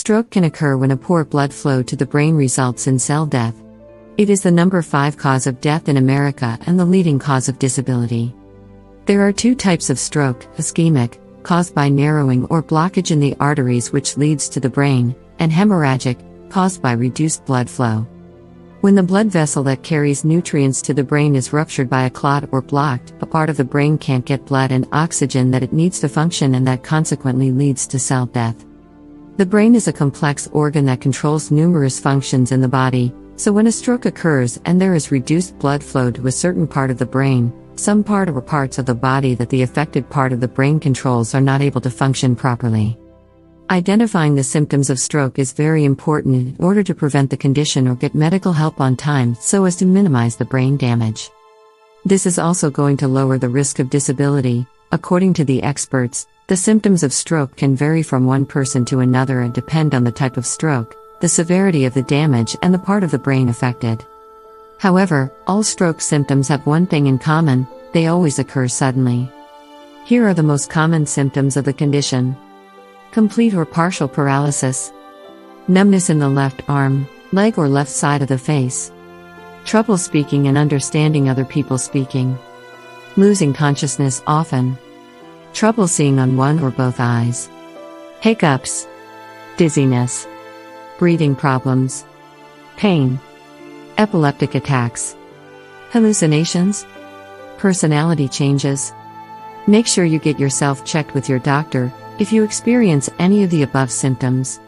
Stroke can occur when a poor blood flow to the brain results in cell death. It is the number 5 cause of death in America and the leading cause of disability. There are 2 types of stroke: ischemic, caused by narrowing or blockage in the arteries which leads to the brain, and hemorrhagic, caused by reduced blood flow. When the blood vessel that carries nutrients to the brain is ruptured by a clot or blocked, a part of the brain can't get blood and oxygen that it needs to function, and that consequently leads to cell death. The brain is a complex organ that controls numerous functions in the body, so when a stroke occurs and there is reduced blood flow to a certain part of the brain, some part or parts of the body that the affected part of the brain controls are not able to function properly. Identifying the symptoms of stroke is very important in order to prevent the condition or get medical help on time so as to minimize the brain damage. This is also going to lower the risk of disability. According to the experts, the symptoms of stroke can vary from one person to another and depend on the type of stroke, the severity of the damage, and the part of the brain affected. However, all stroke symptoms have one thing in common: they always occur suddenly. Here are the most common symptoms of the condition: complete or partial paralysis, numbness in the left arm, leg, or left side of the face, trouble speaking and understanding other people speaking, losing consciousness often, trouble seeing on one or both eyes, hiccups, dizziness, breathing problems, pain, epileptic attacks, hallucinations, personality changes. Make sure you get yourself checked with your doctor if you experience any of the above symptoms.